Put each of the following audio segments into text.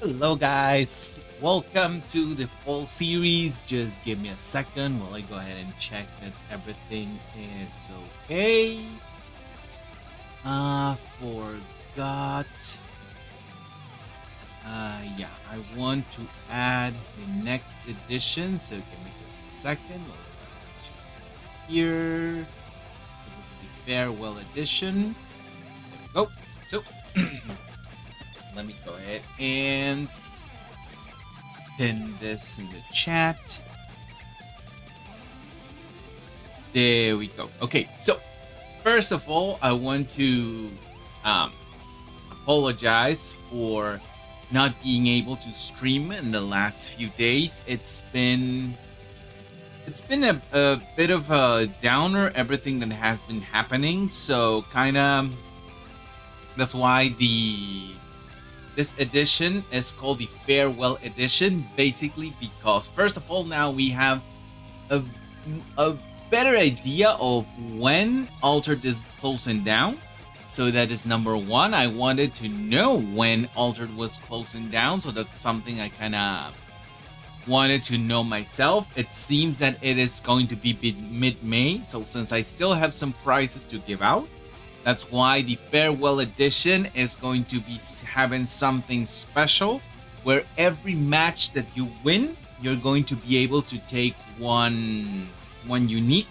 Hello, guys. Welcome to the fall series. Just give me a second while I go ahead and check that everything is okay. Forgot. Yeah, I want to add the next edition, so give me just a second. Here. So this is the farewell edition. There we go. So let me go ahead and pin this in the chat. There we go. Okay, so first of all, I want to apologize for not being able to stream in the last few days. It's been a bit of a downer, everything that has been happening. So kind of that's why this edition is called the farewell edition, basically because first of all, now we have a better idea of when Altered is closing down. So that is number one. I wanted to know when Altered was closing down, so that's something I kind of wanted to know myself. It seems that it is going to be mid-May, so since I still have some prizes to give out, that's why the farewell edition is going to be having something special where every match that you win, you're going to be able to take one unique,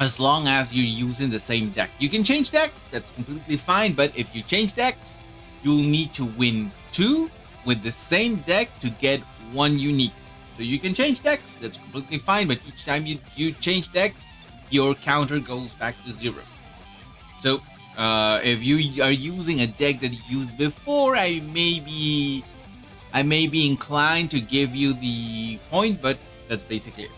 as long as you're using the same deck. You can change decks, that's completely fine, but if you change decks, you'll need to win 2 with the same deck to get 1 unique. So you can change decks, that's completely fine, but each time you change decks, your counter goes back to 0. So if you are using a deck that you used before, I may be inclined to give you the point, but that's basically it.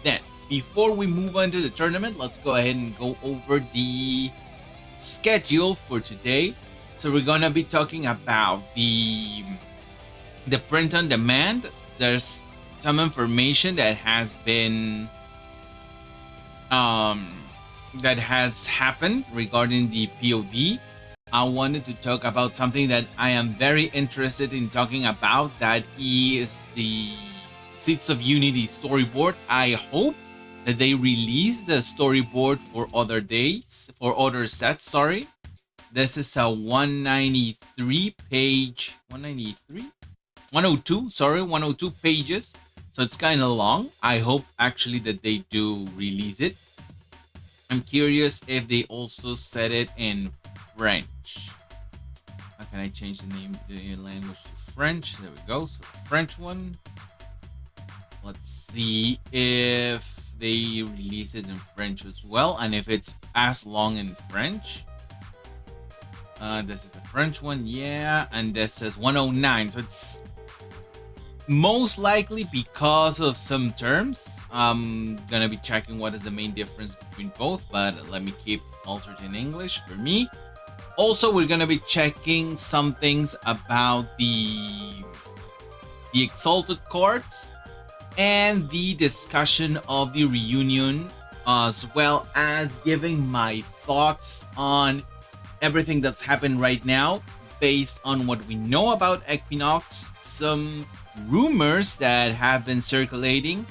Then, before we move on to the tournament, let's go ahead and go over the schedule for today. So we're gonna be talking about the print on demand. There's some information that has been that has happened regarding the POD. I wanted to talk about something that I am very interested in talking about. That is the Seeds of Unity storyboard. I hope that they release the storyboard for other dates, for other sets. Sorry, this is a 193 page, 193, 102. Sorry, 102 pages. So it's kind of long. I hope actually that they do release it. I'm curious if they also said it in French. How can I change the name, the language to French? There we go. So the French one. Let's see if they release it in French as well, and if it's as long in French. This is the French one, yeah, and this says 109. So it's most likely because of some terms. I'm gonna be checking what is the main difference between both, but let me keep Altered in English for me. Also, we're gonna be checking some things about the Exalted cards and the discussion of the reunion, as well as giving my thoughts on everything that's happened right now based on what we know about Equinox, some rumors that have been circulating,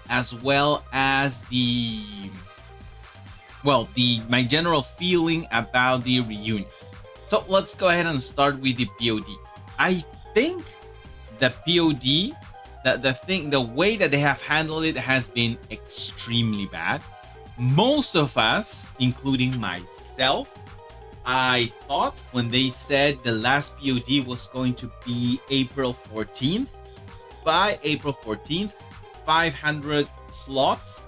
as well as my general feeling about the reunion. So let's go ahead and start with the POD. I think the POD, the way that they have handled it has been extremely bad. Most of us, including myself, I thought when they said the last POD was going to be April 14th, by April 14th, 500 slots,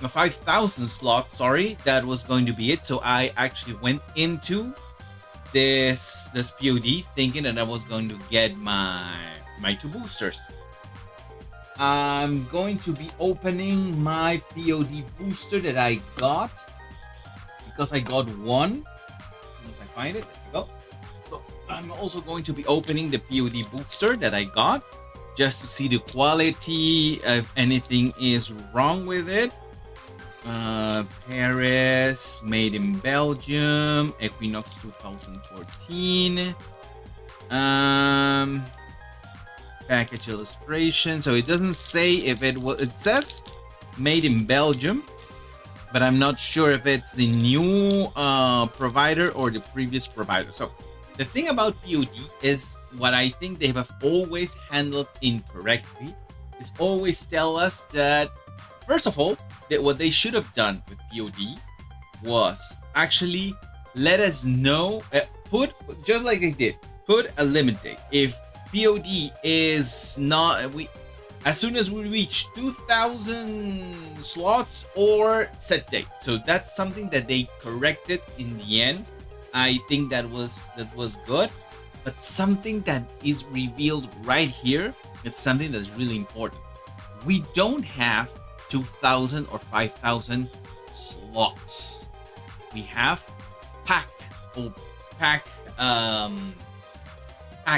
5,000 slots, sorry, that was going to be it. So I actually went into this POD thinking that I was going to get my 2 boosters. I'm going to be opening my POD booster that I got, because I got one. As soon as I find it, there we go. So I'm also going to be opening the POD booster that I got, just to see the quality, if anything is wrong with it. Paris, made in Belgium, Equinox 2014. Um, package illustration. So it doesn't say if it was. It says made in Belgium, but I'm not sure if it's the new provider or the previous provider. So the thing about POD is what I think they have always handled incorrectly is always tell us that, first of all, that what they should have done with POD was actually let us know, put, just like they did, put a limit date. If POD is not, as soon as we reach 2,000 slots or set date. So that's something that they corrected in the end. I think that was good. But something that is revealed right here, it's something that's really important. We don't have 2,000 or 5,000 slots. We have pack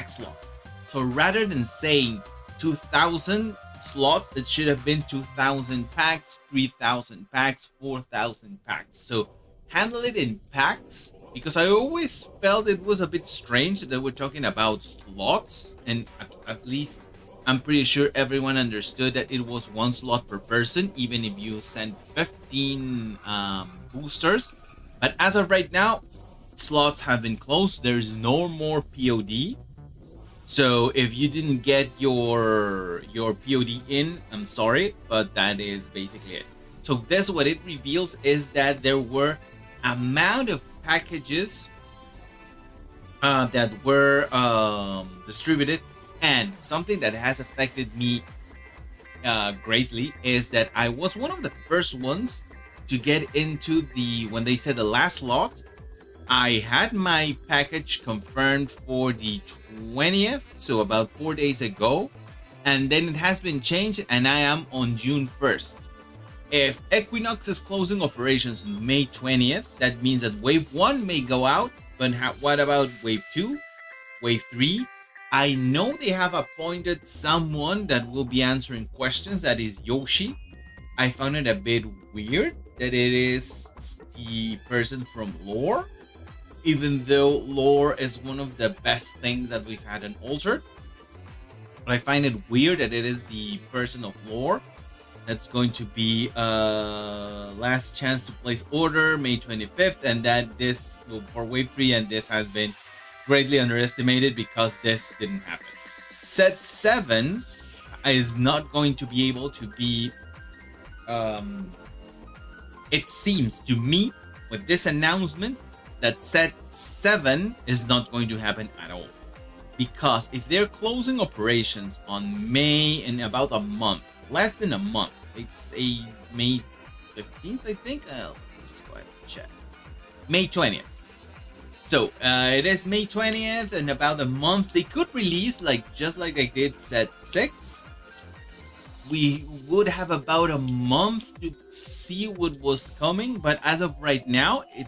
slot. So rather than saying 2,000 slots, it should have been 2,000 packs, 3,000 packs, 4,000 packs. So handle it in packs, because I always felt it was a bit strange that we're talking about slots, and at least I'm pretty sure everyone understood that it was one slot per person, even if you sent 15 boosters. But as of right now, slots have been closed. There's no more POD. So if you didn't get your POD in, I'm sorry, but that is basically it. So this, what it reveals is that there were amount of packages that were distributed, and something that has affected me greatly is that I was one of the first ones to get into when they said the last lot. I had my package confirmed for the 20th, so about 4 days ago, and then it has been changed, and I am on June 1st. If Equinox is closing operations on May 20th, that means that Wave 1 may go out, but what about Wave 2? Wave 3? I know they have appointed someone that will be answering questions, that is Yoshi. I found it a bit weird that it is the person from Lore, even though Lore is one of the best things that we've had in Altered. But I find it weird that it is the person of Lore that's going to be last chance to place order May 25th, and that this for Wave 3, and this has been greatly underestimated because this didn't happen. Set 7 is not going to be able to be, it seems to me with this announcement that set 7 is not going to happen at all. Because if they're closing operations on May in about a month, less than a month, it's a May 15th, I think. Let's just go ahead and check. May 20th. So it is May 20th, and about a month they could release, just like they did set 6. We would have about a month to see what was coming, but as of right now, it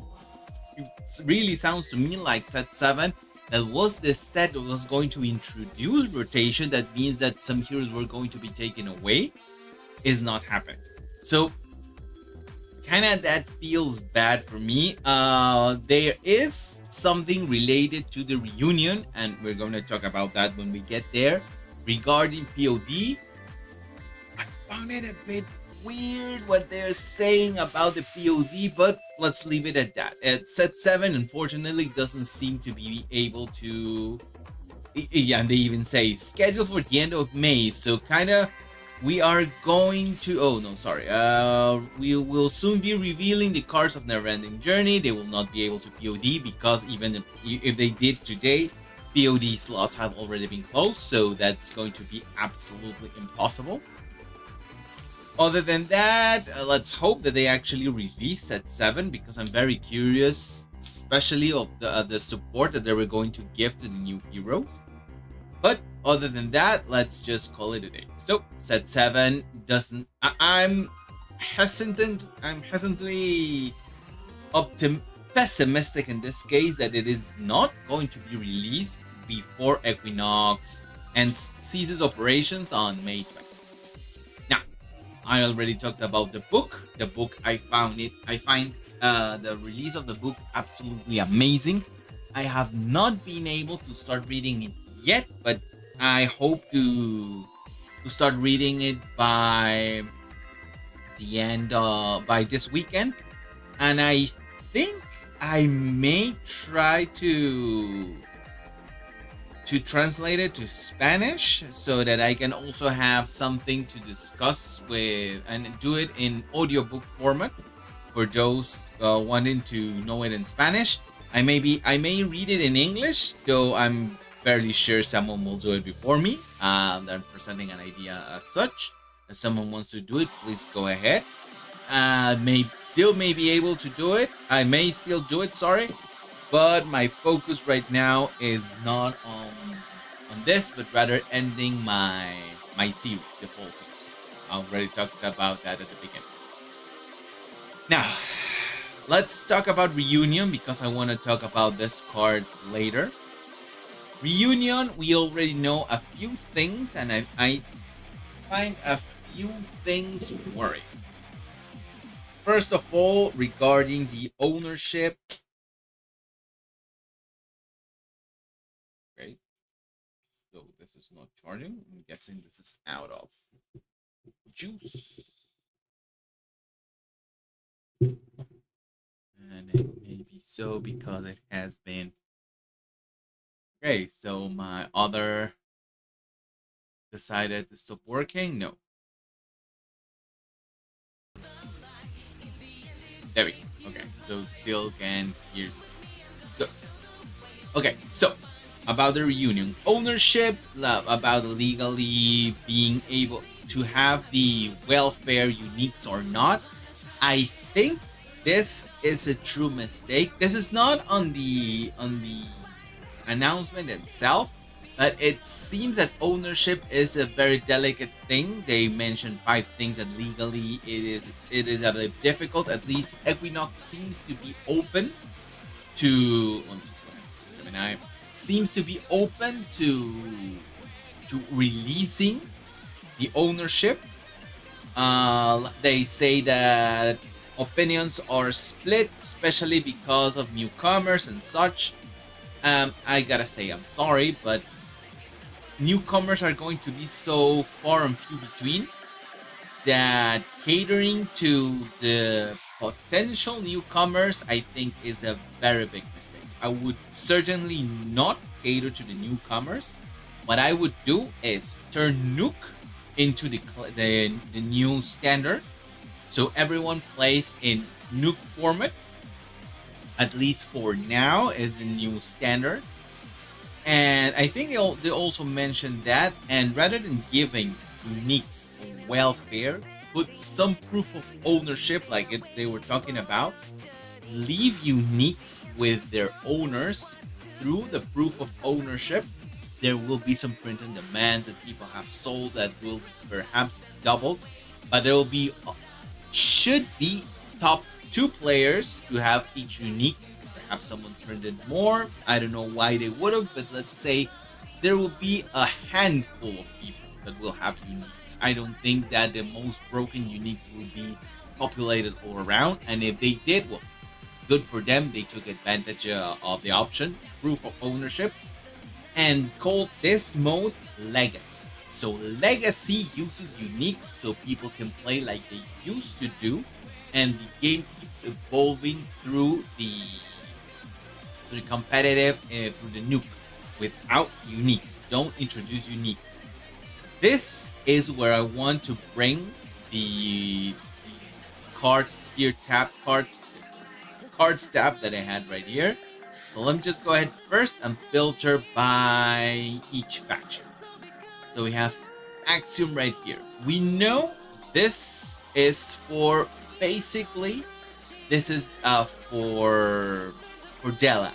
really sounds to me like set 7, that was the set that was going to introduce rotation. That means that some heroes were going to be taken away, is not happening. So kind of that feels bad for me. There is something related to the reunion, and we're going to talk about that when we get there. Regarding POD, I found it a bit weird what they're saying about the POD, but let's leave it at that. At set 7, unfortunately, doesn't seem to be able to. Yeah, and they even say scheduled for the end of May. So kind of, we are going to. Oh no, sorry. We will soon be revealing the cards of Neverending Journey. They will not be able to POD because even if they did today, POD slots have already been closed. So that's going to be absolutely impossible. Other than that, let's hope that they actually release set 7, because I'm very curious, especially of the support that they were going to give to the new heroes. But other than that, let's just call it a day. So set 7 doesn't. I'm hesitantly pessimistic in this case that it is not going to be released before Equinox and ceases operations on May 20th. I already talked about the book. The book, I find the release of the book absolutely amazing. I have not been able to start reading it yet, but I hope to start reading it by the end by this weekend. And I think I may try to translate it to Spanish so that I can also have something to discuss with and do it in audiobook format for those wanting to know it in Spanish. I may read it in English, though I'm fairly sure someone will do it before me. I'm presenting an idea as such. If someone wants to do it, please go ahead. May be able to do it. I may still do it. Sorry, but my focus right now is not on this, but rather ending my series, the full series. I already talked about that at the beginning. Now, let's talk about Reunion because I want to talk about this cards later. Reunion, we already know a few things, and I find a few things worrying. First of all, regarding the ownership. Okay, so this is not charging. I'm guessing this is out of juice. And it may be so because it has been. Okay, so my other decided to stop working. No. There we go. Okay, so still can hear. Good. Okay, so about the reunion ownership, about legally being able to have the welfare uniques or not. I think this is a true mistake. This is not on the announcement itself, but it seems that ownership is a very delicate thing. They mentioned 5 things that legally it is a bit difficult. At least Equinox seems to be open to. Let me just go ahead. Gemini seems to be open to releasing the ownership. They say that opinions are split, especially because of newcomers and such. I gotta say, I'm sorry, but newcomers are going to be so far and few between that catering to the potential newcomers, I think, is a very big mistake. I would certainly not cater to the newcomers. What I would do is turn Nuke into the new standard, so everyone plays in Nuke format. At least for now, is the new standard. And I think they also mentioned that. And rather than giving uniques welfare, put some proof of ownership, like they were talking about. Leave uniques with their owners through the proof of ownership. There will be some print on demands that people have sold that will perhaps double, but there will be should be top 2 players to have each unique. Perhaps someone printed more. I don't know why they would have, but let's say there will be a handful of people that will have uniques. I don't think that the most broken uniques will be populated all around, and if they did, well, good for them. They took advantage of the option, proof of ownership, and called this mode Legacy. So Legacy uses uniques so people can play like they used to do, and the game keeps evolving through the competitive through the nuke without uniques. Don't introduce uniques. This is where I want to bring these cards here, cards tab that I had right here. So let me just go ahead first and filter by each faction. So we have Axiom right here. We know this is for basically this is for Della.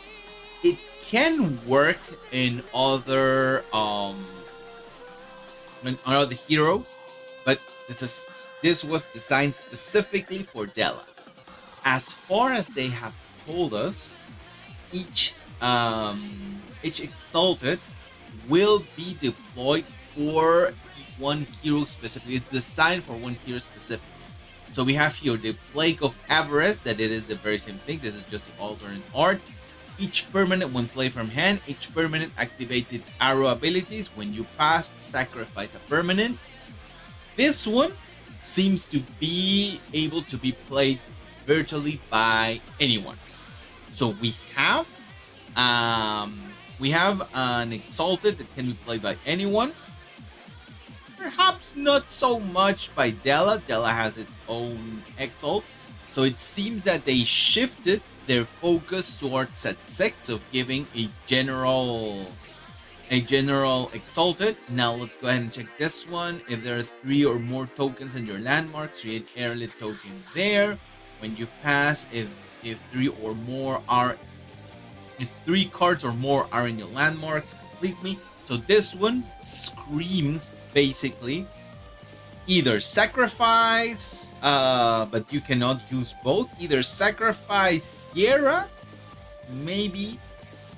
It can work in other heroes, but this was designed specifically for Della. As far as they have told us, each exalted will be deployed for one hero specifically. It's designed for one hero specifically. So we have here the Plague of Avarice, that it is the very same thing. This is just the alternate art. Each permanent when played from hand, each permanent activates its arrow abilities. When you pass, sacrifice a permanent. This one seems to be able to be played virtually by anyone. So we have an exalted that can be played by anyone. Perhaps not so much by Della. Della has its own exalt. So it seems that they shifted their focus towards set 6 of giving a general exalted. Now let's go ahead and check this one. If there are 3 or more tokens in your landmarks, create airlit token there. When you pass, if 3 or more are if 3 cards or more are in your landmarks, complete me. So this one screams basically either sacrifice, but you cannot use both. Either sacrifice Sierra, maybe,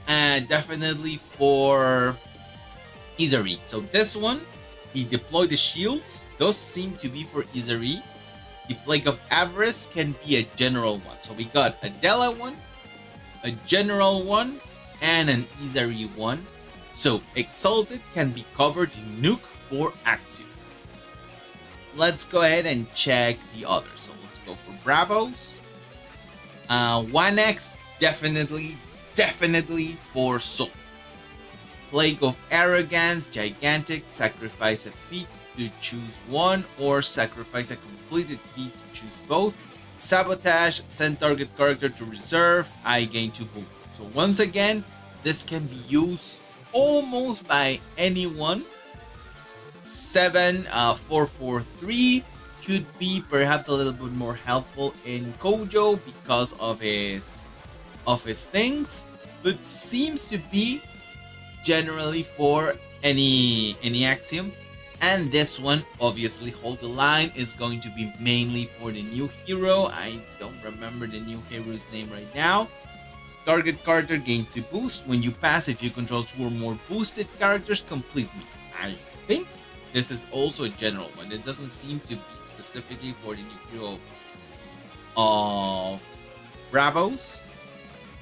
and definitely for Izari. So this one, he deployed the shields, does seem to be for Izari. The Plague of Avarice can be a general one. So we got a Della one, a general one, and an Izari one. So Exalted can be covered in Nuke or Axiom. Let's go ahead and check the others. So let's go for Bravos. 1X, definitely for Soul. Plague of Arrogance, Gigantic, sacrifice a feat to choose one, or sacrifice a completed feat to choose both. Sabotage, send target character to reserve, I gain 2 boosts. So once again, this can be used almost by anyone. 7443 could be perhaps a little bit more helpful in Kojo because of his things, but seems to be generally for any axiom. And this one, obviously, Hold the Line, is going to be mainly for the new hero. I don't remember the new hero's name right now. Target character gains 2 boost. When you pass, if you control 2 or more boosted characters, complete me. I think this is also a general one. It doesn't seem to be specifically for the new hero of Bravos.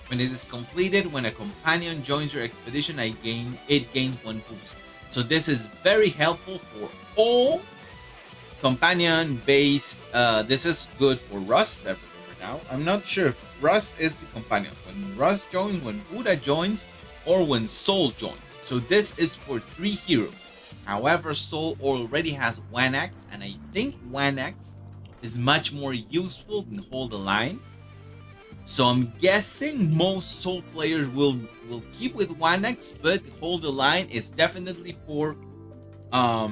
When it is completed, when a companion joins your expedition, it gains 1 boost. So this is very helpful for all companion-based. This is good for Rust. I remember now. I'm not sure if Rust is the companion. When Rust joins, when Buddha joins, or when Soul joins. So this is for 3 heroes. However, Soul already has 1X, and I think 1X is much more useful than Hold the Line. So I'm guessing most Soul players will keep with 1X, but Hold the Line is definitely for a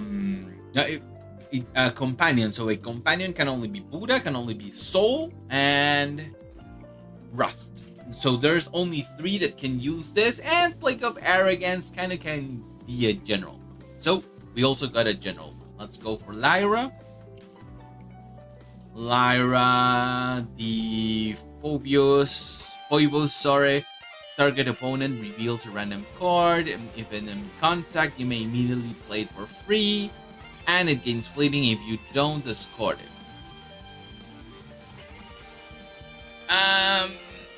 companion. So a companion can only be Buddha, can only be Soul, and Rust. So there's only 3 that can use this, and Plague of Arrogance kind of can be a general. So we also got a general. Let's go for Lyra. Lyra, the Phoebus, target opponent reveals a random card. If an enemy contact, you may immediately play it for free, and it gains fleeting if you don't discard it.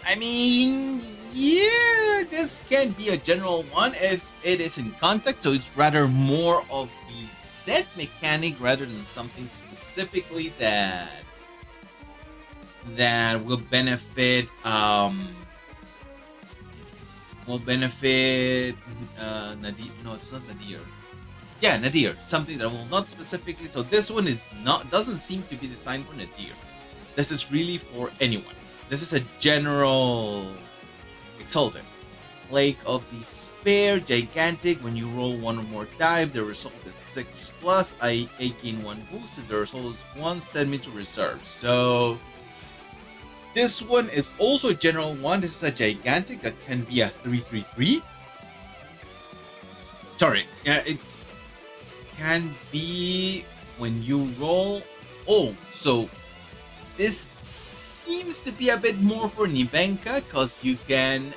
I mean, yeah, this can be a general one if it is in contact, so it's rather more of the set mechanic rather than something specifically that will benefit Nadir. No, it's not Nadir. Yeah, Nadir. Something that will not specifically. So this one doesn't seem to be designed for Nadir. This is really for anyone. This is a general Exalted. Plague of Despair, Gigantic. When you roll 1 or more die, the result is 6+. I gain 1 boost. If the result is 1, send me to reserve. So this one is also a general one. This is a Gigantic that can be a 3/3/3. Sorry, it can be when you roll. Oh, so this seems to be a bit more for Nivenka because you can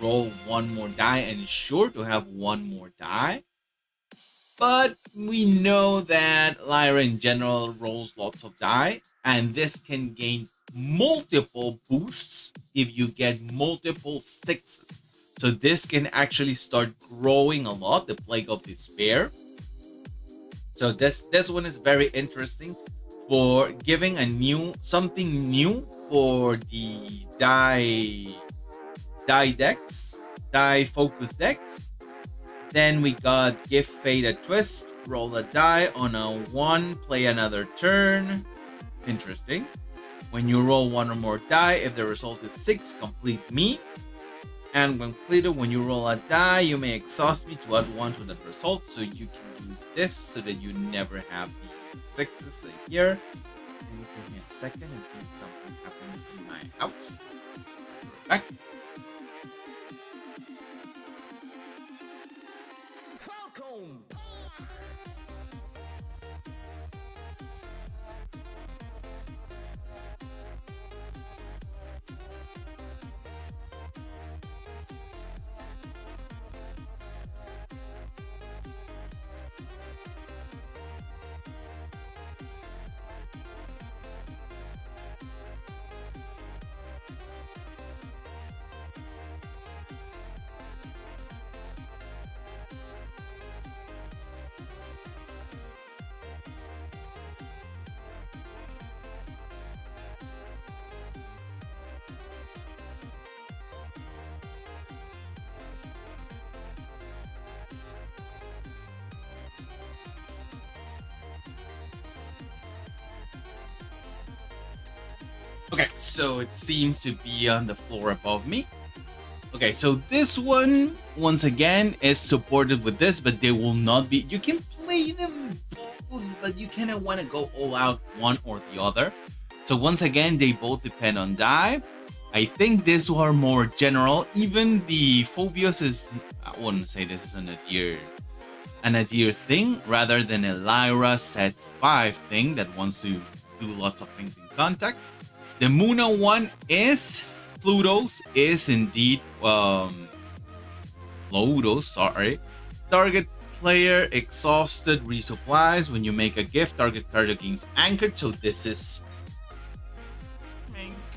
roll 1 more die and sure to have 1 more die. But we know that Lyra in general rolls lots of die, and this can gain multiple boosts if you get multiple sixes. So this can actually start growing a lot, the Plague of Despair. So this one is very interesting for giving a new something new for the die decks, die focus decks. Then we got Give Fate a Twist, roll a die on a 1, play another turn. Interesting. When you roll 1 or more die, if the result is 6, complete me. And when completed, when you roll a die, you may exhaust me to add 1 to that result. So you can use this so that you never have the 6s here. And give me a second in case something happens in my house. Back. Okay, so it seems to be on the floor above me. Okay, so this one, once again, is supported with this, but they will not be... You can play them both, but you kind of want to go all out one or the other. So once again, they both depend on die. I think these are more general. Even the Phobios is... I wouldn't say this is an Nadir thing, rather than a Lyra set 5 thing that wants to do lots of things in contact. The Muna one is Pluto's is indeed Pluto's, sorry. Target player exhausted resupplies. When you make a gift, target card gains anchored. So this is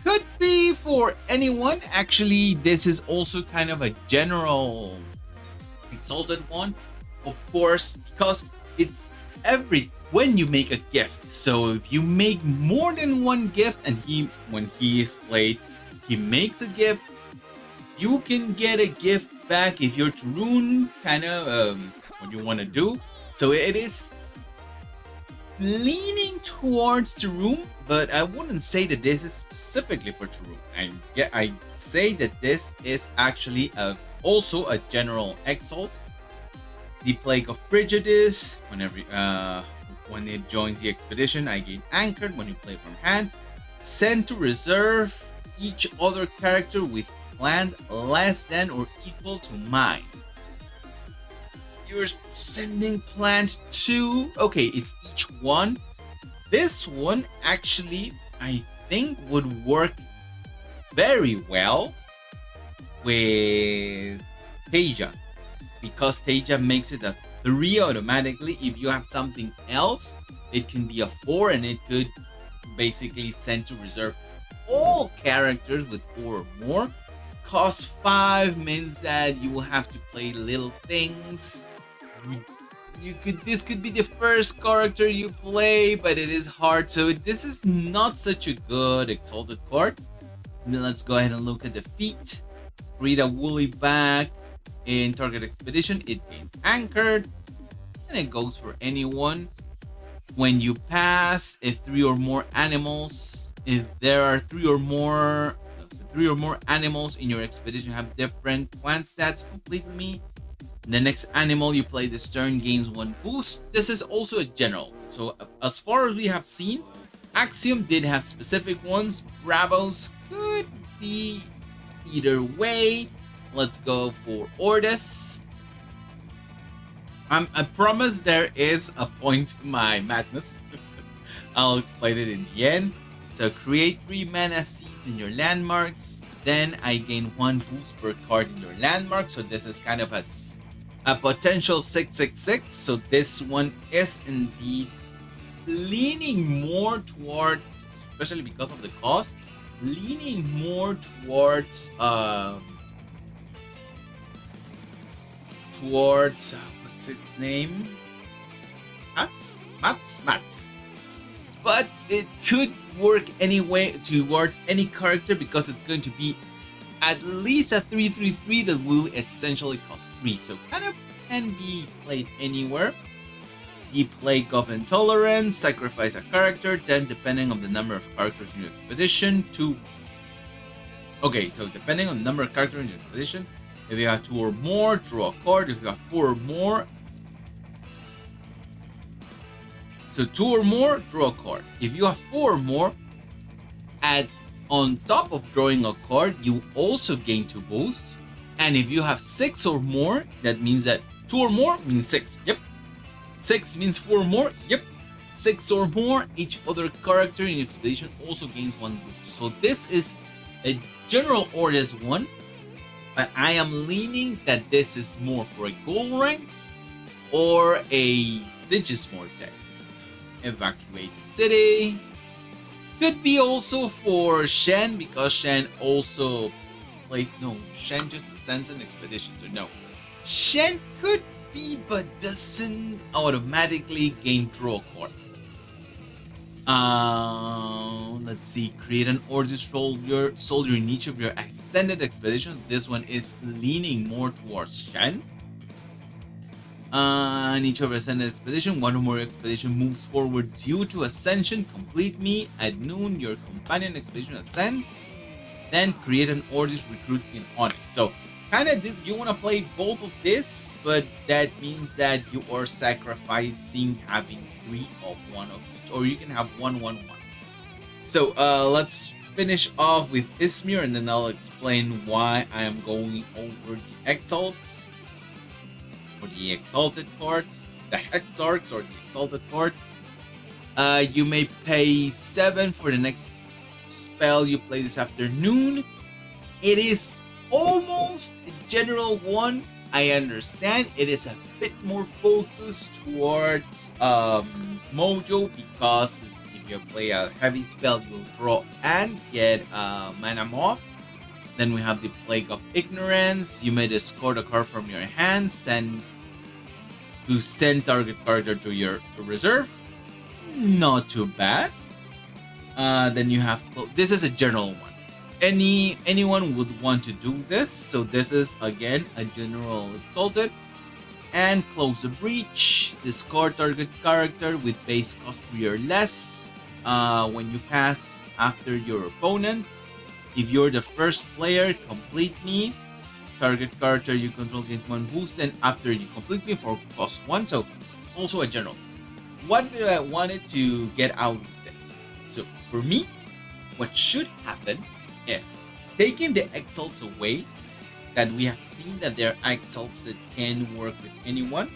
could be for anyone. Actually, this is also kind of a general exalted one. Of course, because it's when you make a gift. So if you make more than one gift and when he is played, he makes a gift, you can get a gift back if you're Tarun, kind of what you want to do. So it is leaning towards Tarun, but I wouldn't say that this is specifically for Tarun. I say that this is actually also a general exalt. The Plague of Prejudice, when it joins the expedition, I gain anchored when you play from hand. Send to reserve each other character with plant less than or equal to mine. You're sending plant 2. Okay, it's each one. This one actually, I think, would work very well with Teja, because Teja makes it a 3 automatically. If you have something else, it can be a 4, and it could basically send to reserve all characters with 4 or more. Cost 5 means that you will have to play little things. This could be the first character you play, but it is hard. So this is not such a good exalted card. Then let's go ahead and look at the feat. Read a woolly bag. In target expedition, it gains anchored, and it goes for anyone. When you pass, if there are three or more animals in your expedition have different plant stats, complete me. The next animal you play this turn gains 1 boost. This is also a general. So as far as we have seen, Axiom did have specific ones. Bravos could be either way. Let's go for Ordis. I promise there is a point to my madness. I'll explain it in the end. So create 3 mana seeds in your landmarks. Then I gain 1 boost per card in your landmark. So this is kind of a a potential 666. So this one is indeed leaning more toward, especially because of the cost, leaning more towards what's its name? Mats. But it could work anyway towards any character because it's going to be at least a 3/3/3 that will essentially cost 3. So kind of can be played anywhere. The Plague of Intolerance, sacrifice a character, then depending on the number of characters in your expedition, okay, so depending on the number of characters in your expedition, if you have 2 or more, draw a card. If you have 4 or more, so 2 or more, draw a card. If you have 4 or more, on top of drawing a card, you also gain 2 boosts. And if you have 6 or more, that means that 2 or more means 6. Yep. 6 means 4 or more. Yep. 6 or more, each other character in your expedition also gains 1 boost. So this is a general Orders 1, but I am leaning that this is more for a gold rank or a Sigismund deck. Evacuate the city. Could be also for Shen, because Shen also played. No, Shen just ascends an expedition, so no. Shen could be, but doesn't automatically gain draw card. Let's see. Create an order soldier in each of your ascended expeditions. This one is leaning more towards Shen. In each of your ascended expedition, one or more expedition moves forward due to ascension. Complete me at noon. Your companion expedition ascends. Then create an orders recruit on it. So kind of you want to play both of this, but that means that you are sacrificing having 3 of one of each, or you can have 1/1/1. So let's finish off with Ismir, and then I'll explain why I am going over the exalts. For the exalted cards, the Hexarchs or the exalted cards. You may pay 7 for the next spell you play this afternoon. It is almost a general one. I understand it is a bit more focused towards Mojo, because if you play a heavy spell, you'll draw and get mana moth. Then we have the Plague of Ignorance. You may discard a card from your hand, send target character to reserve. Not too bad. Then you have, this is a general one. Anyone would want to do this. So this is again a general exalted. And Close the Breach. Discard target character with base cost 3 or less. When you pass after your opponents. If you're the first player, complete me. Target character you control gains 1 boost, and after you complete me for cost 1. So also a general. What do I wanted to get out of this? So for me, what should happen is taking the exalts away, that we have seen that there are exalts that can work with anyone.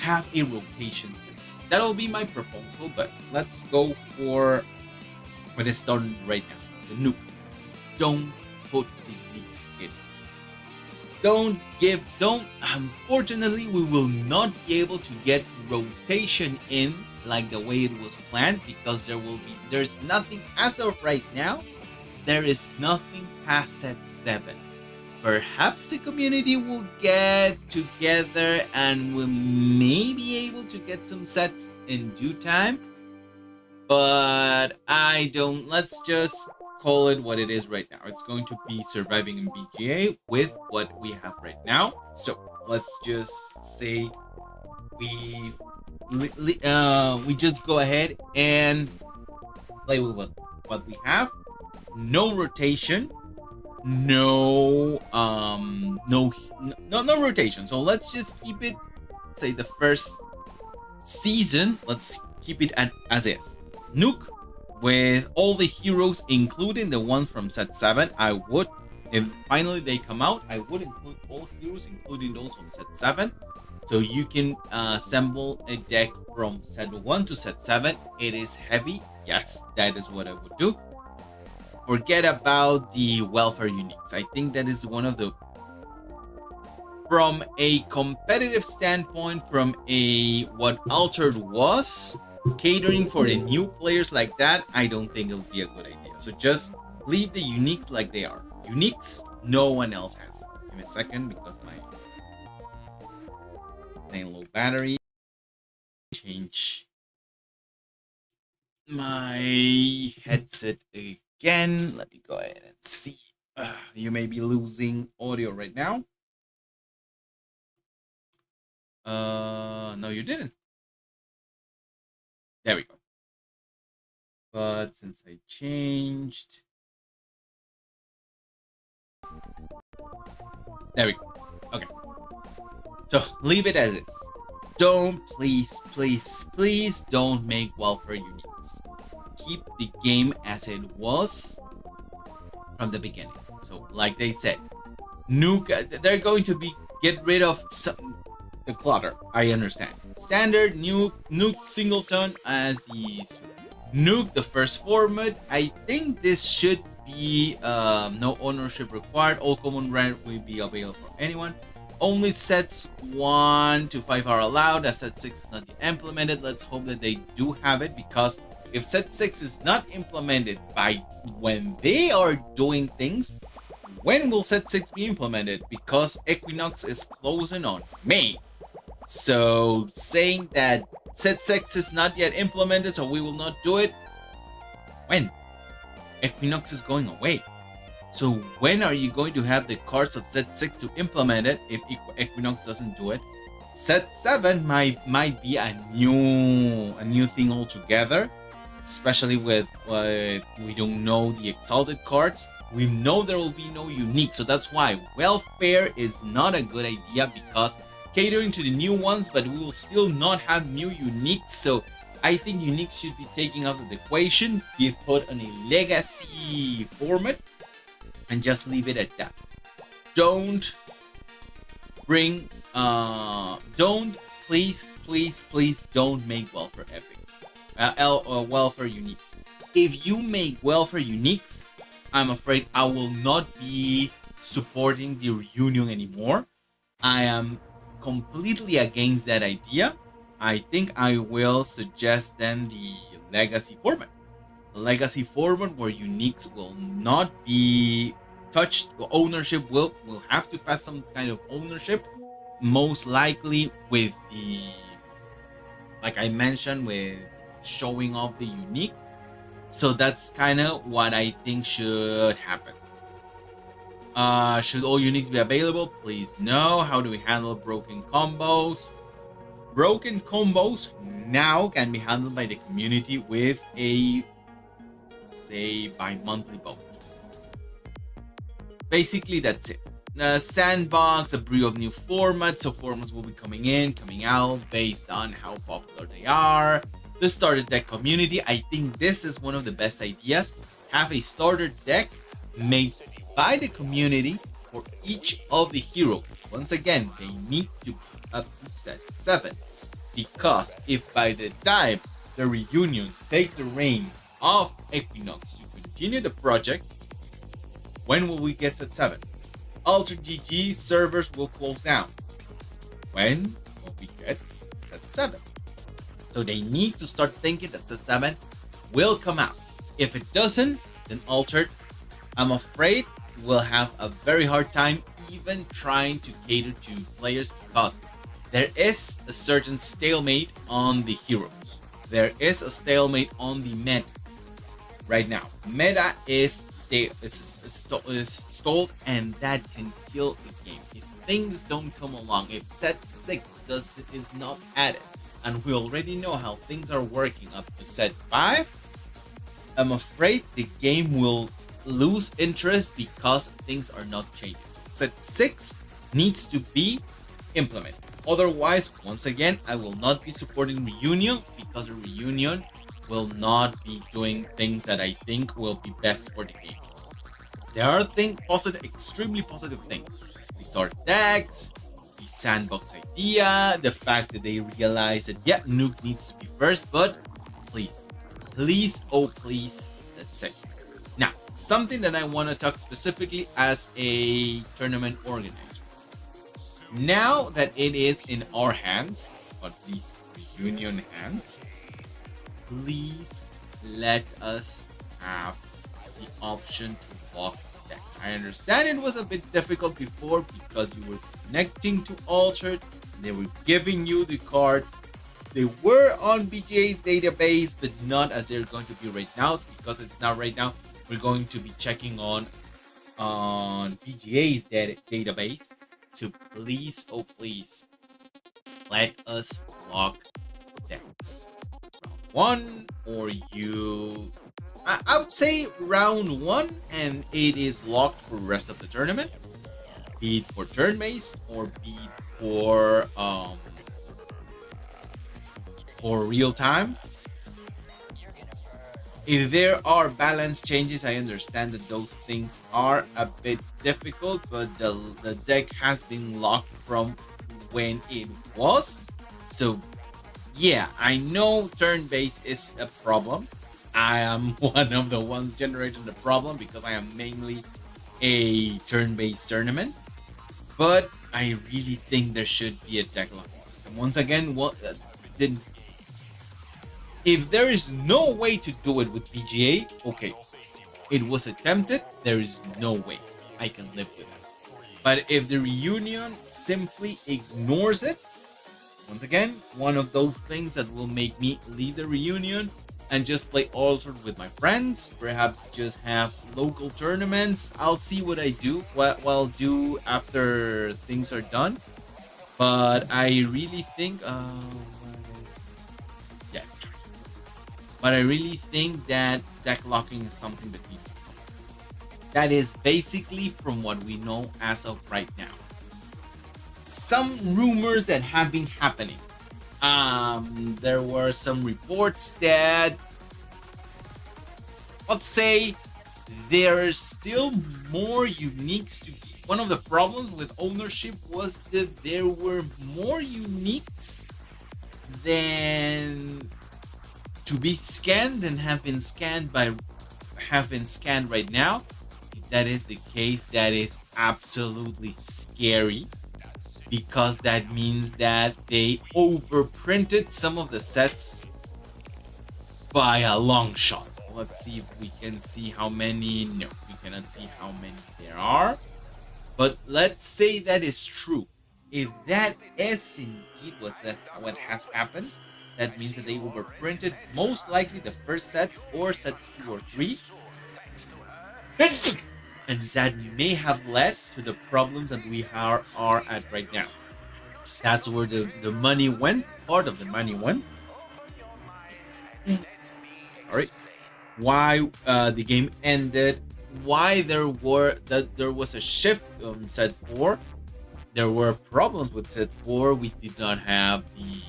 Have a rotation system. That'll be my proposal, but let's go for what is starting right now. The nuke. Don't put the nukes in. Unfortunately, we will not be able to get rotation in like the way it was planned, because there's nothing as of right now. There is nothing past set 7. Perhaps the community will get together and will maybe be able to get some sets in due time. But let's just call it what it is right now. It's going to be surviving in BGA with what we have right now. So let's just say we just go ahead and play with what we have. No rotation, no rotation. So let's just keep it, say the first season, let's keep it as is. Nuke with all the heroes, including the one from set 7. I would, if finally they come out, I would include all heroes, including those from set 7. So you can assemble a deck from set 1 to set 7. It is heavy. Yes, that is what I would do. Forget about the welfare uniques. I think that is one of the from a competitive standpoint, from a what Altered was, catering for the new players like that, I don't think it'll be a good idea. So just leave the uniques like they are. Uniques, no one else has. Give me a second because my low battery. Change my headset again. Let me go ahead and see. You may be losing audio right now. No, you didn't. There we go. But since I changed, there we go. Okay. So leave it as is. Don't, please, please, please don't make welfare uniques. Keep the game as it was from the beginning. So like they said, nuke, they're going to get rid of the clutter. I understand. Standard, nuke singleton as these. Nuke the first format. I think this should be no ownership required. All common rare will be available for anyone. Only sets 1 to 5 are allowed, as set 6 is not yet implemented. Let's hope that they do have it, because if set 6 is not implemented by when they are doing things, when will set 6 be implemented? Because Equinox is closing on May. So saying that set 6 is not yet implemented, so we will not do it. When? Equinox is going away. So when are you going to have the cards of set 6 to implement it if Equinox doesn't do it? Set 7 might be a new thing altogether, especially with we don't know the exalted cards. We know there will be no unique, so that's why welfare is not a good idea, because catering to the new ones, but we will still not have new uniques. So I think unique should be taken out of the equation, be put on a legacy format, and just leave it at that. Don't bring don't, please don't make welfare epics, welfare uniques. If you make welfare uniques, I'm afraid I will not be supporting the reunion anymore. I am completely against that idea. I think I will suggest then the legacy format. Legacy format where uniques will not be touched. Ownership will have to pass some kind of ownership, most likely with the, like I mentioned, with showing off the unique. So that's kind of what I think should happen. Should all uniques be available? Please no. How do we handle broken combos? Broken combos now can be handled by the community with a, say, bi-monthly vote. Basically, that's it. The sandbox, a brew of new formats. So formats will be coming in, coming out based on how popular they are. The starter deck community. I think this is one of the best ideas. Have a starter deck made by the community for each of the heroes. Once again, they need to put up to set 7. Because if by the time the reunion takes the reins of Equinox to continue the project, when will we get set 7? alteredtcg servers will close down. When will we get set 7? So they need to start thinking that set 7 will come out. If it doesn't, then Altered, I'm afraid, will have a very hard time even trying to cater to players, because there is a certain stalemate on the heroes. There is a stalemate on the meta right now. Meta is stalled, and that can kill the game. If things don't come along, if set 6 is not added, and we already know how things are working up to set 5, I'm afraid the game will lose interest because things are not changing. Set 6 needs to be implemented. Otherwise, once again, I will not be supporting Reunion, because a Reunion will not be doing things that I think will be best for the game. There are extremely positive things. We start decks, the sandbox idea, the fact that they realize that, yeah, nuke needs to be first, but please, oh please, that's it. Now, something that I want to talk specifically as a tournament organizer. Now that it is in our hands, or at least reunion hands, please let us have the option to lock decks. I understand it was a bit difficult before because you were connecting to Altered, they were giving you the cards. They were on BGA's database, but not as they're going to be right now. It's because it's not right now. We're going to be checking on BGA's database. So please, oh please, let us lock decks. Round 1, or I would say round 1, and it is locked for the rest of the tournament. Be it for turn-based or be it for real time. If there are balance changes, I understand that those things are a bit difficult, but the deck has been locked from when it was. So yeah, I know turn-based is a problem. I am one of the ones generating the problem because I am mainly a turn-based tournament. But I really think there should be a deck locking system. Once again, if there is no way to do it with PGA, okay, it was attempted. There is no way I can live with it. But if the reunion simply ignores it, once again, one of those things that will make me leave the reunion and just play Altered with my friends, perhaps just have local tournaments. I'll see what I do, what I'll do after things are done. But I really think, yeah, it's true. But I really think that deck locking is something that needs to come. That is basically from what we know as of right now. Some rumors that have been happening. There were some reports that, let's say, there are still more uniques to. One of the problems with ownership was that there were more uniques than to be scanned and have been scanned right now. If that is the case, that is absolutely scary, because that means that they overprinted some of the sets by a long shot. Let's see if we can see how many. No, we cannot see how many there are. But let's say that is true. If that is indeed what has happened, that means that they overprinted most likely the first sets or sets 2 or 3. And that may have led to the problems that we are at right now. That's where the money went. Part of the money went. All right. Why the game ended? Why there was a shift on set 4? There were problems with set 4. We did not have the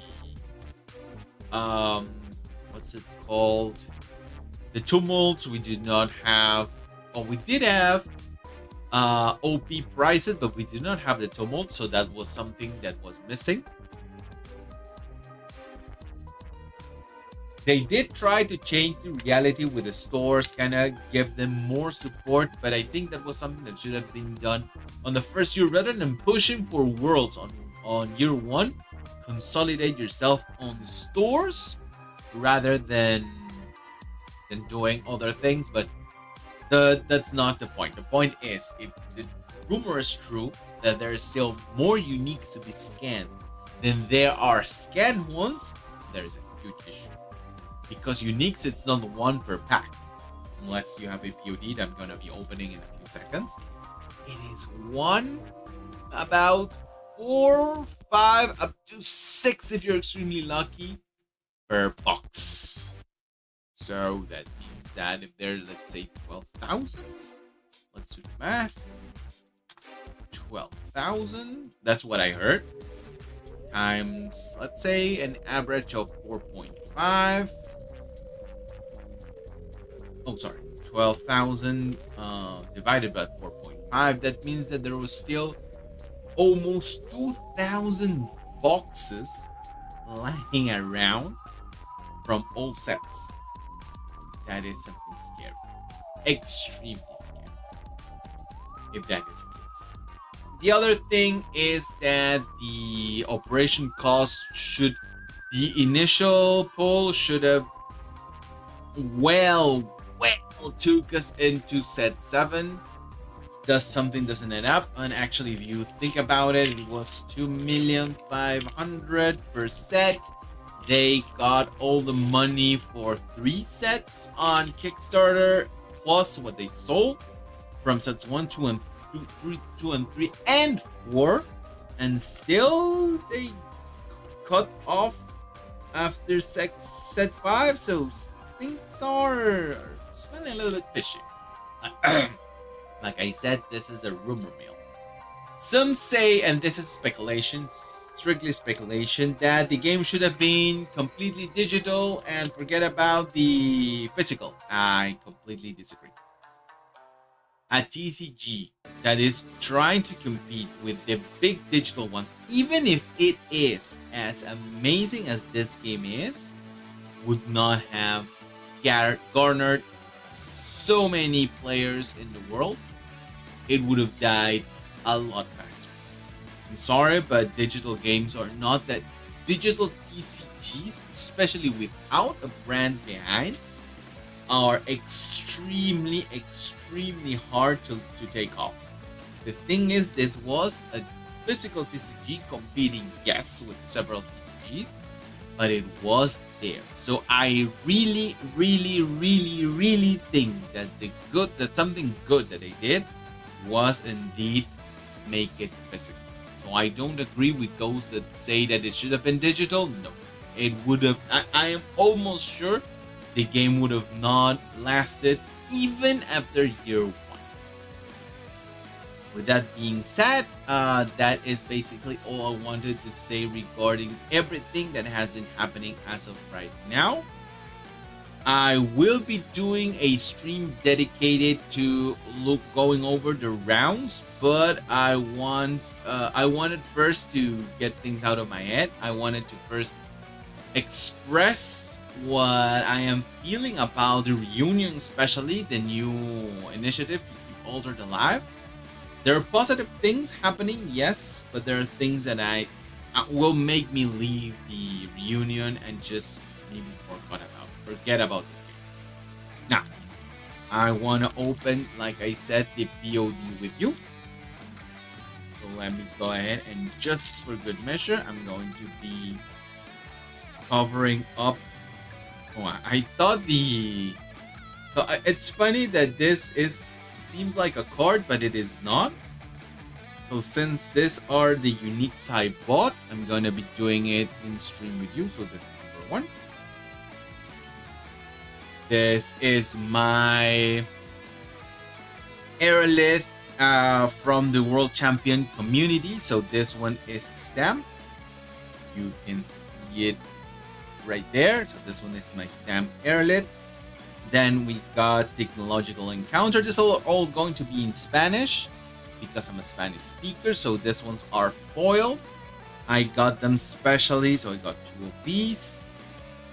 what's it called? The tumults. We did not have. Oh, we did have OP prices, but we did not have the tumult, so that was something that was missing. They did try to change the reality with the stores, kind of give them more support, but I think that was something that should have been done on the first year rather than pushing for worlds on year 1. Consolidate yourself on stores rather than doing other things, but that's not the point. The point is, if the rumor is true that there is still more uniques to be scanned than there are scanned ones, there is a huge issue. Because uniques, it's not 1 per pack. Unless you have a POD that I'm going to be opening in a few seconds. It is 1, about 4, 5, up to 6 if you're extremely lucky per box. So that means that if there's, let's say, 12,000, let's do the math. 12,000, that's what I heard. Times, let's say, an average of 4.5. Oh, sorry, 12,000 divided by 4.5. That means that there was still almost 2,000 boxes lying around from all sets. That is something scary. Extremely scary. If that is the case. The other thing is that the operation cost should, the initial pull should have well took us into set 7. Does something doesn't add up, and actually if you think about it, it was 2,500,000 per set. They got all the money for 3 sets on Kickstarter plus what they sold from sets 1, 2 and 3 and 4, and still they cut off after set 5, so things are smelling a little bit fishy. Like I said, this is a rumor mill. Some say, and this is speculation, strictly speculation, that the game should have been completely digital and forget about the physical. I completely disagree. A TCG that is trying to compete with the big digital ones, even if it is as amazing as this game is, would not have garnered so many players in the world. It would have died a lot faster. I'm sorry, but digital games are not that. Digital TCGs, especially without a brand behind, are extremely hard to take off. The thing is, this was a physical TCG competing, yes, with several TCGs, but it was there. So I really think that something good that they did was indeed make it physical. So I don't agree with those that say that it should have been digital. No, it would have. I am almost sure the game would have not lasted even after year 1. With that being said, that is basically all I wanted to say regarding everything that has been happening as of right now. I will be doing a stream dedicated to going over the rounds, but I wanted first to get things out of my head. I wanted to first express what I am feeling about the reunion, especially the new initiative to keep Altered alive. There are positive things happening, yes, but there are things that will make me leave the reunion and just maybe forget about this game. Now, I want to open, like I said, the POD with you. So let me go ahead and just for good measure, I'm going to be covering up. Oh, I thought so it's funny that this seems like a card, but it is not. So since these are the uniques I bought, I'm gonna be doing it in stream with you. So this is number 1. This is my airlift from the World Champion community. So this one is stamped. You can see it right there. So this one is my stamped airlift. Then we got Technological Encounter. This is all going to be in Spanish because I'm a Spanish speaker. So these ones are foiled. I got them specially, so I got 2 of these.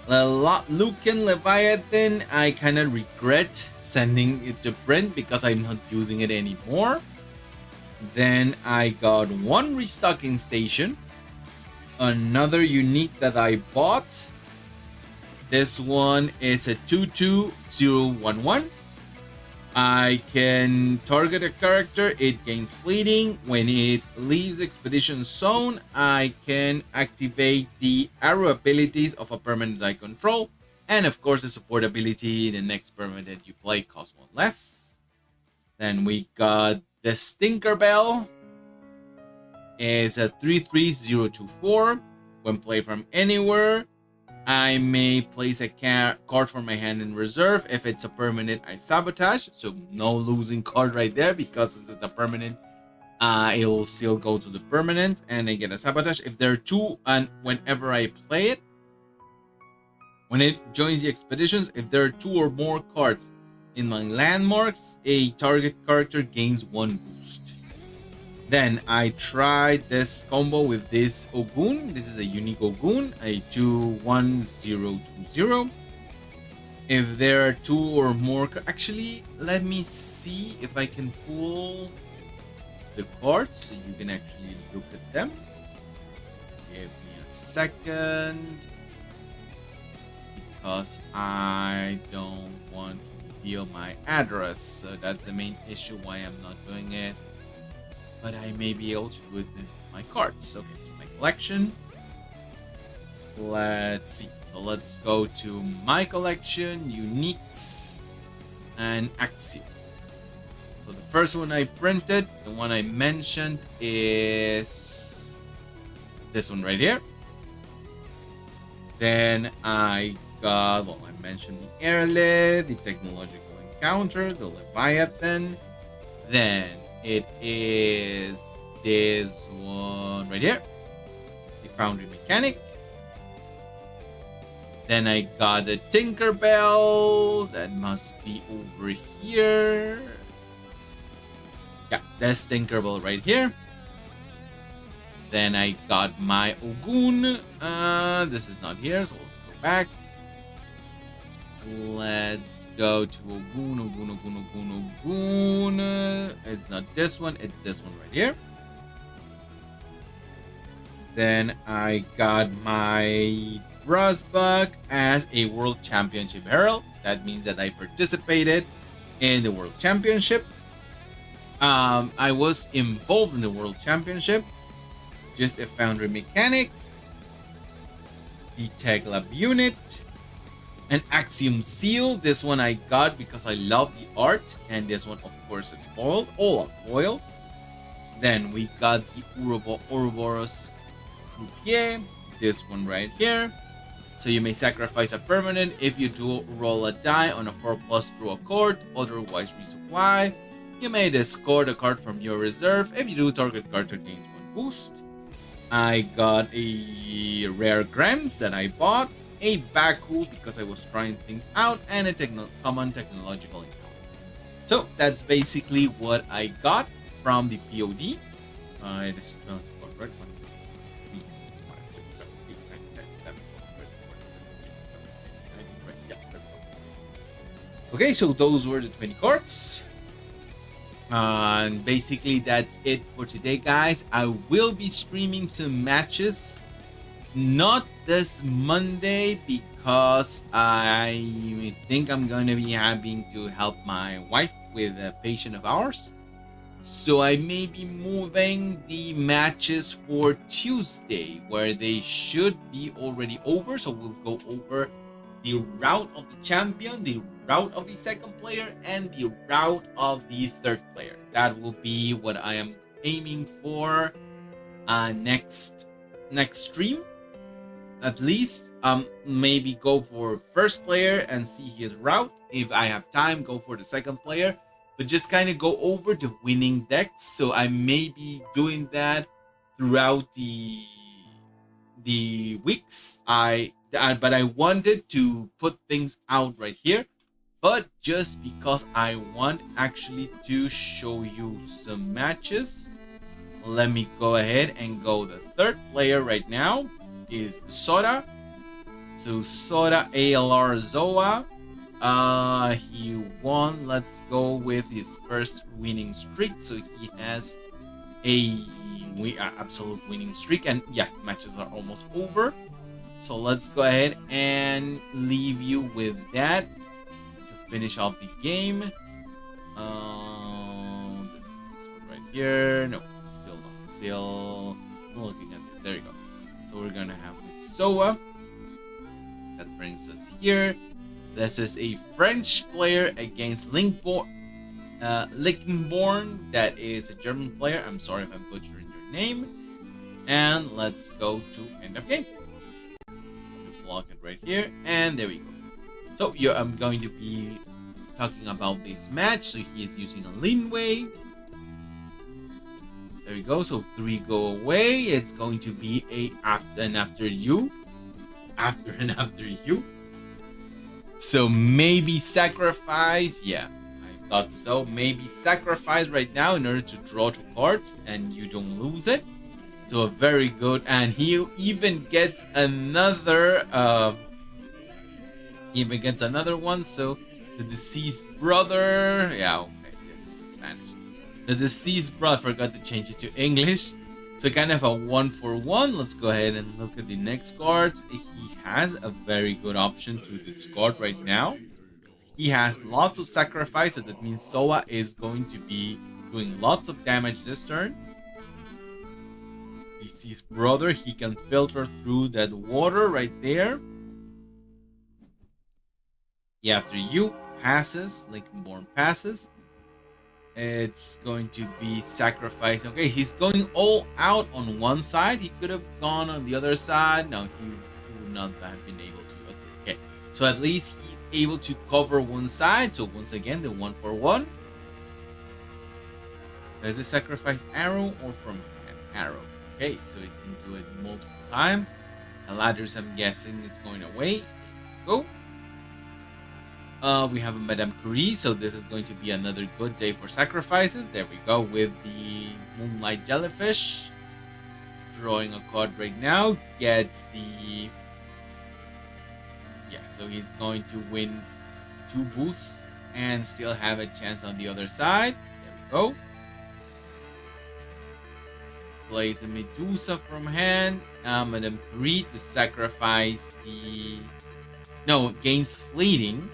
Lucan Leviathan, I kind of regret sending it to print because I'm not using it anymore. Then I got 1 restocking station. Another unique that I bought. This one is a 22011. I can target a character, it gains fleeting. When it leaves expedition zone, I can activate the arrow abilities of a permanent I control. And of course the support ability, the next permanent you play costs 1 less. Then we got the Stinkerbell. It's a 33024. When played from anywhere, I may place a card from my hand in reserve. If it's a permanent, I sabotage. So no losing card right there, because since it's a permanent, it will still go to the permanent and I get a sabotage. If there are 2, and whenever I play it, when it joins the expeditions, if there are 2 or more cards in my landmarks, a target character gains 1 boost. Then I tried this combo with this Ogun. This is a unique Ogun, a 21020. If there are 2 or more, actually, let me see if I can pull the cards so you can actually look at them. Give me a second because I don't want to reveal my address. So that's the main issue why I'm not doing it. But I may be able to do it with my cards. Okay, so my collection. Let's see. So let's go to my collection, uniques, and axiom. So the first one I printed, the one I mentioned, is this one right here. Then I got, well, I mentioned the airlet, the technological encounter, the Leviathan. Then it is this one right here, the foundry mechanic. Then I got the Tinkerbell. That must be over here. Yeah, that's Tinkerbell right here. Then I got my Ogun. This is not here, so let's go back. Let's go to Ogun. It's not this one, it's this one right here. Then I got my Brasbuck as a World Championship Herald. That means that I participated in the World Championship. I was involved in the World Championship. Just a foundry mechanic, the Tech Lab unit, an Axiom seal. This one I got because I love the art, and this one of course is foiled. All are foiled. Then we got the Ouroboros Croupier, this one right here. So you may sacrifice a permanent. If you do, roll a die on a 4+, draw a card, otherwise resupply. You may discard a card from your reserve. If you do, target card gains 1 boost. I got a rare Grems that I bought, a Baku because I was trying things out, and a common technological encounter. So that's basically what I got from the POD. It is correct. 1, 2, 3, 4, 5, 6, 7, 8, 9, 10, 11, 12, 13, 14, 15, 16, 17, 18, 19, 20. Yeah, 21. Okay, so those were the 20 cards. And basically that's it for today, guys. I will be streaming some matches, not this Monday because I think I'm going to be having to help my wife with a patient of ours. So I may be moving the matches for Tuesday, where they should be already over. So we'll go over the route of the champion, the route of the second player, and the route of the third player. That will be what I am aiming for next stream. At least maybe go for first player and see his route. If I have time, go for the second player, but just kind of go over the winning decks. So I may be doing that throughout the weeks. But I wanted to put things out right here, but just because I want actually to show you some matches, let me go ahead and go. The third player right now is Sora. So Sora ALR Zoa. He won. Let's go with his first winning streak. So he has a absolute winning streak, and yeah, matches are almost over. So let's go ahead and leave you with that to finish off the game. This one right here. No, still not. Still looking at it. There you go. So we're gonna have this Soa. That brings us here. This is a French player against Lichtenborn. That is a German player. I'm sorry if I'm butchering your name. And let's go to end of game. Block it right here, and there we go. So I'm going to be talking about this match. So he is using a Linway. There we go. So 3 go away. It's going to be a after and after you. So maybe sacrifice. Yeah, I thought so. Maybe sacrifice right now in order to draw 2 cards and you don't lose it. So very good, and he even gets another one. So the deceased brother, yeah, okay, this is in Spanish. The deceased brother, forgot to change it to English. So kind of a 1-for-1. Let's go ahead and look at the next cards. He has a very good option to discard right now. He has lots of sacrifice, so that means Soa is going to be doing lots of damage this turn. Deceased brother, he can filter through that water right there. Yeah, after you passes, Lincolnborn passes. It's going to be sacrifice. Okay, he's going all out on one side. He could have gone on the other side. No, he would not have been able to. Okay, so at least he's able to cover one side. So once again, the 1-for-1. Does the sacrifice arrow or from an arrow? Okay, so it can do it multiple times. The ladders, I'm guessing, is going away. Go. We have a Madame Curie, so this is going to be another good day for sacrifices. There we go with the Moonlight Jellyfish. Drawing a card right now. Gets the... Yeah, so he's going to win 2 boosts and still have a chance on the other side. There we go. Plays a Medusa from hand. Madame Curie to sacrifice the... No, gains fleeting.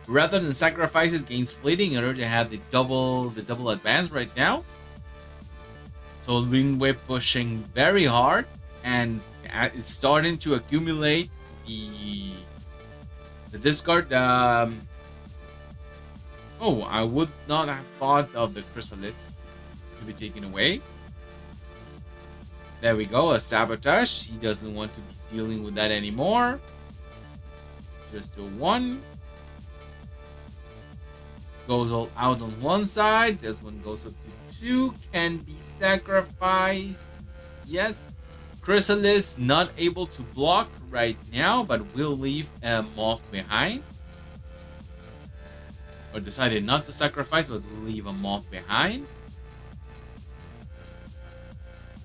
Rather than sacrifices, gains fleeting in order to have the double advance right now. So Lingwei pushing very hard and it's starting to accumulate the discard. Oh, I would not have thought of the Chrysalis to be taken away. There we go, a sabotage. He doesn't want to be dealing with that anymore. Just a 1. Goes all out on one side. This one goes up to 2. Can be sacrificed. Yes. Chrysalis not able to block right now, but will leave a moth behind. Or decided not to sacrifice, but will leave a moth behind.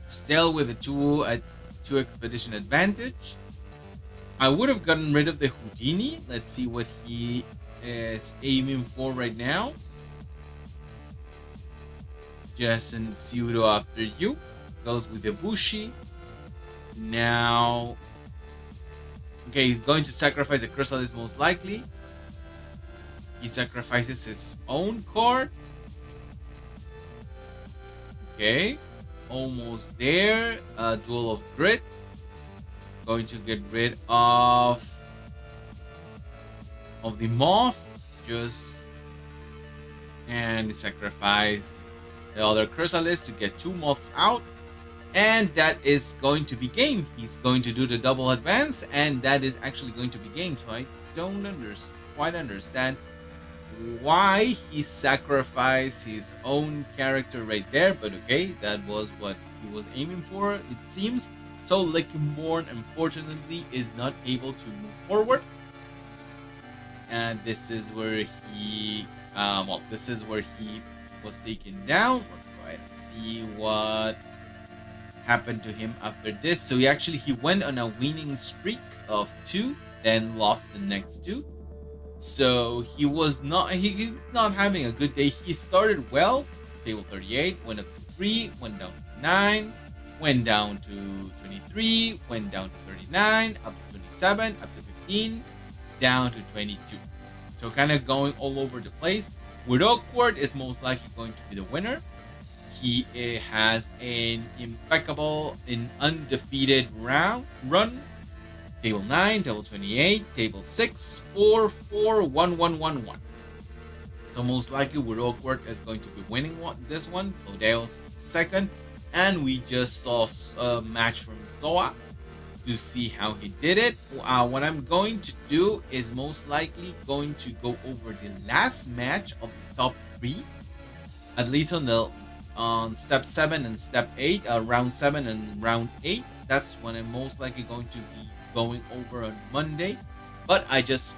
Still with a 2 expedition advantage. I would have gotten rid of the Houdini. Let's see what he is aiming for right now. Jason Pseudo after you. Goes with the Bushi. Now... Okay, he's going to sacrifice the Chrysalis most likely. He sacrifices his own card. Okay. Almost there. Duel of Grit. Going to get rid of the moth. Just and sacrifice the other Chrysalis to get 2 moths out. And that is going to be game. He's going to do the double advance, and that is actually going to be game. So I don't quite understand why he sacrificed his own character right there, but okay, that was what he was aiming for, it seems. So Lickborn unfortunately is not able to move forward, and this is where he was taken down. Let's go ahead and see what happened to him after this. So he went on a winning streak of 2, then lost the next 2. So he's not having a good day. He started well, table 38, went up to 3, went down to 9, went down to 23, went down to 39, up to 27, up to 15, down to 22. So kind of going all over the place. With Awkward is most likely going to be the winner. He has an impeccable and undefeated run. Table 9, table 28, table 6, 4, 4, 1, 1, 1, 1. So most likely Wood Awkward is going to be winning this one. Odeo's second. And we just saw a match from Zoa to see how he did it. What I'm going to do is most likely going to go over the last match of the top 3. At least on step 7 and step 8, round 7 and round 8. That's when I'm most likely going to be going over on Monday. But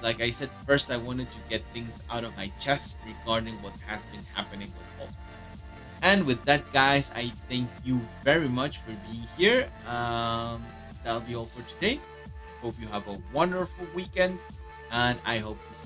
like I said, first I wanted to get things out of my chest regarding what has been happening with Ultimate. And with that, guys, I thank you very much for being here. That'll be all for today. Hope you have a wonderful weekend, and I hope to see